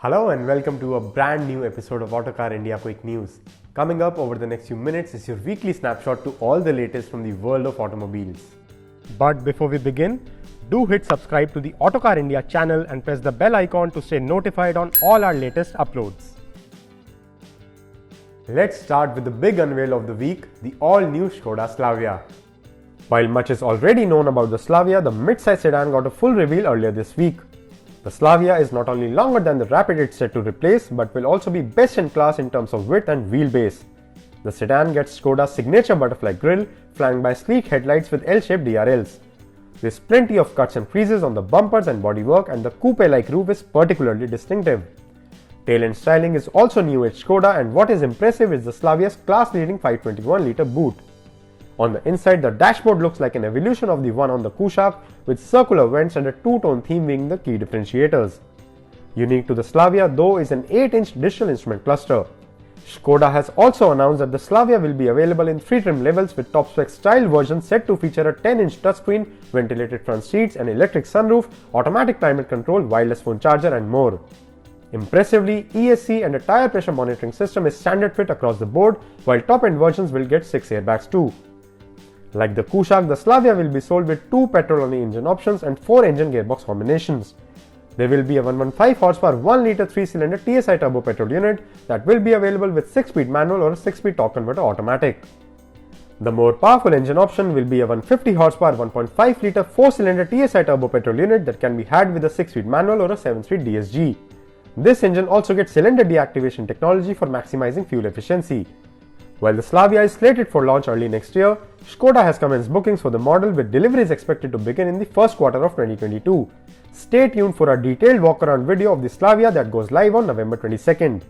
Hello and welcome to a brand new episode of Autocar India Quick News. Coming up over the next few minutes is your weekly snapshot to all the latest from the world of automobiles. But before we begin, do hit subscribe to the Autocar India channel and press the bell icon to stay notified on all our latest uploads. Let's start with the big unveil of the week, the all-new Skoda Slavia. While much is already known about the Slavia, the mid-size sedan got a full reveal earlier this week. The Slavia is not only longer than the Rapid it's set to replace, but will also be best in class in terms of width and wheelbase. The sedan gets Skoda's signature butterfly grille, flanked by sleek headlights with L-shaped DRLs. There's plenty of cuts and creases on the bumpers and bodywork, and the coupe-like roof is particularly distinctive. Tail end styling is also new at Skoda, and what is impressive is the Slavia's class-leading 521-litre boot. On the inside, the dashboard looks like an evolution of the one on the Kushaq, with circular vents and a two-tone theme being the key differentiators. Unique to the Slavia, though, is an 8-inch digital instrument cluster. Skoda has also announced that the Slavia will be available in 3 trim levels, with top-spec style versions set to feature a 10-inch touchscreen, ventilated front seats, an electric sunroof, automatic climate control, wireless phone charger, and more. Impressively, ESC and a tire pressure monitoring system is standard fit across the board, while top-end versions will get 6 airbags too. Like the Kushaq, the Slavia will be sold with 2 petrol-only engine options and 4 engine gearbox combinations. There will be a 115 horsepower 1-litre 3-cylinder TSI turbo petrol unit that will be available with 6-speed manual or a 6-speed torque converter automatic. The more powerful engine option will be a 150 horsepower 1.5-litre 4-cylinder TSI turbo petrol unit that can be had with a 6-speed manual or a 7-speed DSG. This engine also gets cylinder deactivation technology for maximizing fuel efficiency. While the Slavia is slated for launch early next year, Skoda has commenced bookings for the model, with deliveries expected to begin in the first quarter of 2022. Stay tuned for a detailed walk-around video of the Slavia that goes live on November 22nd.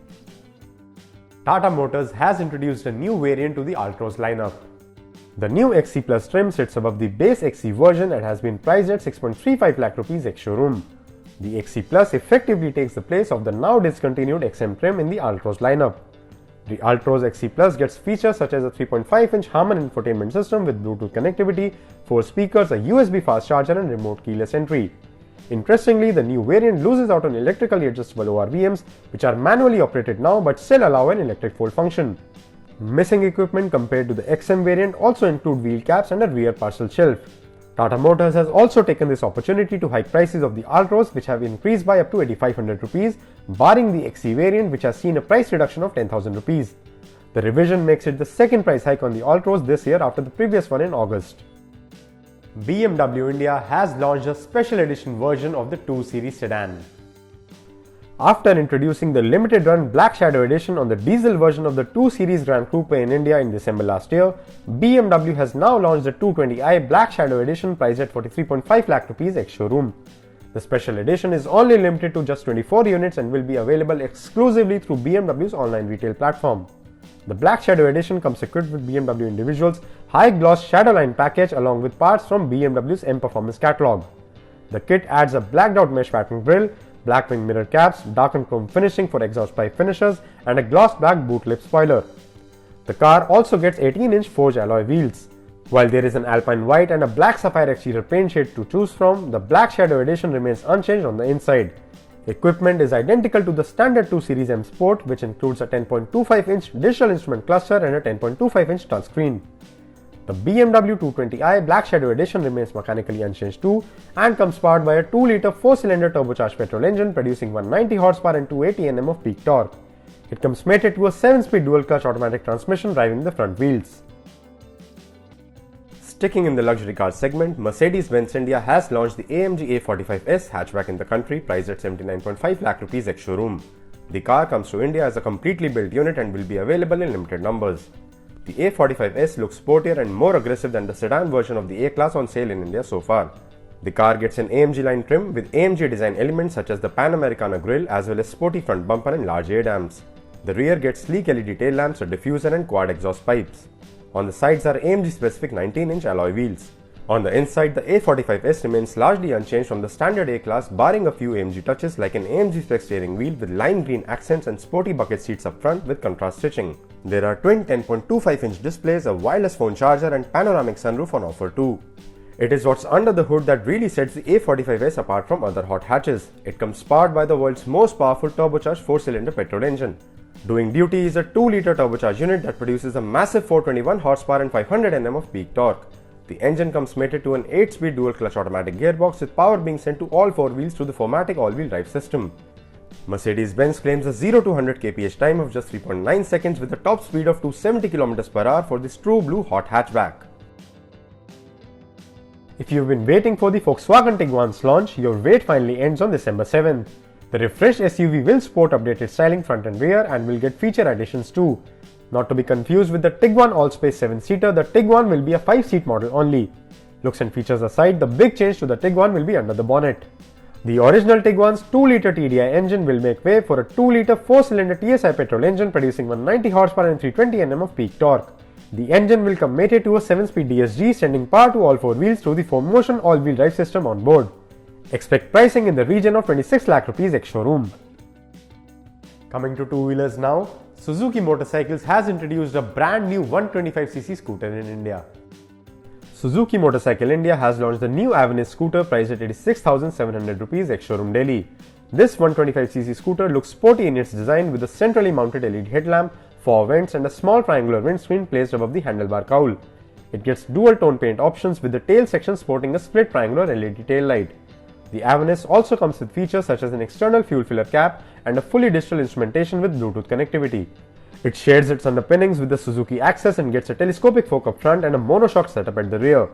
Tata Motors has introduced a new variant to the Altroz lineup. The new XE Plus trim sits above the base XE version and has been priced at 6.35 lakh rupees ex-showroom. The XE Plus effectively takes the place of the now discontinued XM trim in the Altroz lineup. The Altroz XE Plus gets features such as a 3.5-inch Harman infotainment system with Bluetooth connectivity, 4 speakers, a USB fast charger, and remote keyless entry. Interestingly, the new variant loses out on electrically adjustable ORVMs, which are manually operated now but still allow an electric fold function. Missing equipment compared to the XM variant also include wheel caps and a rear parcel shelf. Tata Motors has also taken this opportunity to hike prices of the Altroz, which have increased by up to 8,500 rupees, barring the XE variant, which has seen a price reduction of 10,000 rupees. The revision makes it the second price hike on the Altroz this year after the previous one in August. BMW India has launched a special edition version of the 2 Series sedan. After introducing the limited run Black Shadow edition on the diesel version of the 2 Series Grand Coupe in India in December last year, BMW has now launched the 220i Black Shadow edition priced at 43.5 lakh rupees ex-showroom. The special edition is only limited to just 24 units and will be available exclusively through BMW's online retail platform. The Black Shadow edition comes equipped with BMW Individual's high-gloss Shadowline package along with parts from BMW's M Performance catalog. The kit adds a blacked-out mesh pattern grille, black wing mirror caps, darkened chrome finishing for exhaust pipe finishers, and a gloss black boot lip spoiler. The car also gets 18-inch forged alloy wheels. While there is an Alpine white and a black sapphire exterior paint shade to choose from, the Black Shadow edition remains unchanged on the inside. Equipment is identical to the standard 2 Series M Sport, which includes a 10.25-inch digital instrument cluster and a 10.25-inch touchscreen. The BMW 220i Black Shadow edition remains mechanically unchanged too and comes powered by a 2-litre 4-cylinder turbocharged petrol engine producing 190 horsepower and 280 Nm of peak torque. It comes mated to a 7-speed dual-clutch automatic transmission driving the front wheels. Sticking in the luxury car segment, Mercedes-Benz India has launched the AMG A45 S hatchback in the country priced at 79.5 lakh rupees ex-showroom. The car comes to India as a completely built unit and will be available in limited numbers. The A45S looks sportier and more aggressive than the sedan version of the A-Class on sale in India so far. The car gets an AMG line trim with AMG design elements such as the Pan Americana grille as well as sporty front bumper and large ADAMs. The rear gets sleek LED tail lamps, a diffuser and quad exhaust pipes. On the sides are AMG specific 19-inch alloy wheels. On the inside, the A45S remains largely unchanged from the standard A-Class, barring a few AMG touches like an AMG spec steering wheel with lime green accents and sporty bucket seats up front with contrast stitching. There are twin 10.25-inch displays, a wireless phone charger and panoramic sunroof on offer too. It is what's under the hood that really sets the A45S apart from other hot hatches. It comes powered by the world's most powerful turbocharged 4-cylinder petrol engine. Doing duty is a 2-liter turbocharged unit that produces a massive 421 horsepower and 500 Nm of peak torque. The engine comes mated to an 8-speed dual-clutch automatic gearbox with power being sent to all 4 wheels through the 4MATIC all-wheel drive system. Mercedes-Benz claims a 0 to 100 kph time of just 3.9 seconds with a top speed of 270 km/h for this true blue hot hatchback. If you've been waiting for the Volkswagen Tiguan's launch, your wait finally ends on December 7th. The refreshed SUV will sport updated styling front and rear and will get feature additions too. Not to be confused with the Tiguan All-Space 7-seater, the Tiguan will be a 5-seat model only. Looks and features aside, the big change to the Tiguan will be under the bonnet. The original Tiguan's 2-liter TDI engine will make way for a 2-liter 4-cylinder TSI petrol engine producing 190 horsepower and 320 Nm of peak torque. The engine will come mated to a 7-speed DSG, sending power to all 4 wheels through the 4Motion all-wheel drive system on board. Expect pricing in the region of 26 lakh rupees ex-showroom. Coming to two-wheelers now, Suzuki Motorcycles has introduced a brand new 125cc scooter in India. Suzuki Motorcycle India has launched the new Avenis scooter priced at 86,700 rupees ex-showroom Delhi. This 125cc scooter looks sporty in its design with a centrally mounted LED headlamp, 4 vents and a small triangular windscreen placed above the handlebar cowl. It gets dual tone paint options with the tail section sporting a split triangular LED tail light. The Avenis also comes with features such as an external fuel filler cap and a fully digital instrumentation with Bluetooth connectivity. It shares its underpinnings with the Suzuki Access and gets a telescopic fork up front and a monoshock setup at the rear.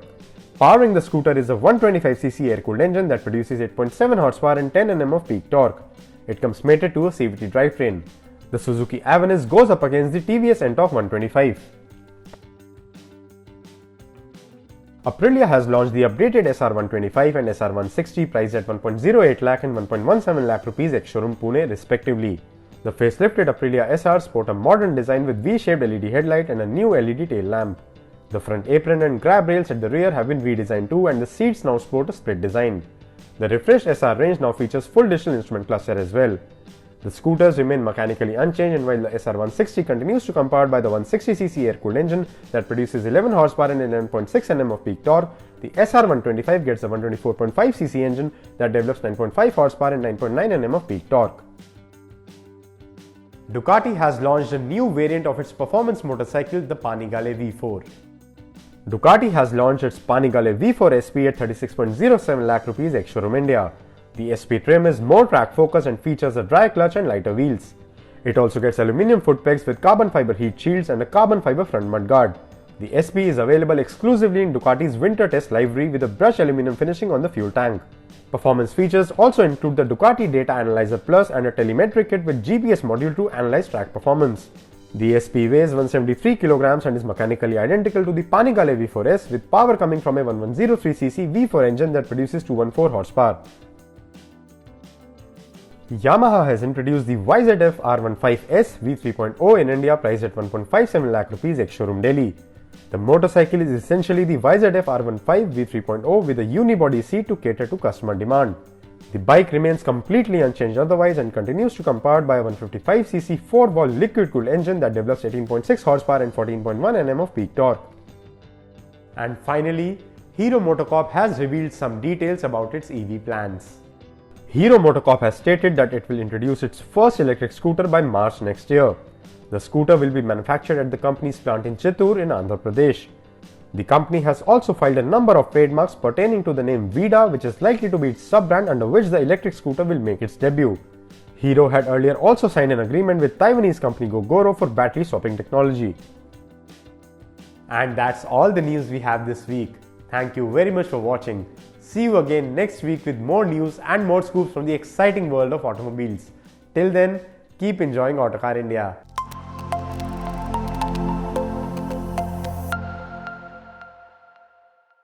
Powering the scooter is a 125cc air-cooled engine that produces 8.7 horsepower and 10 Nm of peak torque. It comes mated to a CVT drivetrain. The Suzuki Avenis goes up against the TVS NTORQ 125. Aprilia has launched the updated SR125 and SR160 priced at 1.08 lakh and 1.17 lakh rupees ex-showroom Pune respectively. The facelifted Aprilia SR sport a modern design with V-shaped LED headlight and a new LED tail lamp. The front apron and grab rails at the rear have been redesigned too and the seats now sport a split design. The refreshed SR range now features full digital instrument cluster as well. The scooters remain mechanically unchanged, and while the SR160 continues to come powered by the 160cc air-cooled engine that produces 11 horsepower and 11.6 Nm of peak torque, the SR125 gets a 124.5cc engine that develops 9.5 horsepower and 9.9 Nm of peak torque. Ducati has launched a new variant of its performance motorcycle, the Panigale V4. Ducati has launched its Panigale V4 SP at 36.07 lakh rupees ex-showroom India. The SP trim is more track focused and features a dry clutch and lighter wheels. It also gets aluminium foot pegs with carbon fiber heat shields and a carbon fiber front mudguard. The SP is available exclusively in Ducati's winter test livery with a brushed aluminium finishing on the fuel tank. Performance features also include the Ducati Data Analyzer Plus and a telemetry kit with GPS module to analyze track performance. The SP weighs 173 kg and is mechanically identical to the Panigale V4S with power coming from a 1103cc V4 engine that produces 214 horsepower. Yamaha has introduced the YZF R15 S V3.0 in India priced at 1.57 lakh rupees ex-showroom Delhi. The motorcycle is essentially the YZF R15 V3.0 with a unibody seat to cater to customer demand. The bike remains completely unchanged otherwise and continues to come powered by a 155cc 4-valve liquid-cooled engine that develops 18.6 horsepower and 14.1 Nm of peak torque. And finally, Hero MotoCorp has revealed some details about its EV plans. Hero MotoCorp has stated that it will introduce its first electric scooter by March next year. The scooter will be manufactured at the company's plant in Chittoor in Andhra Pradesh. The company has also filed a number of trademarks pertaining to the name Vida, which is likely to be its sub-brand under which the electric scooter will make its debut. Hero had earlier also signed an agreement with Taiwanese company Gogoro for battery swapping technology. And that's all the news we have this week. Thank you very much for watching. See you again next week with more news and more scoops from the exciting world of automobiles. Till then, keep enjoying Autocar India.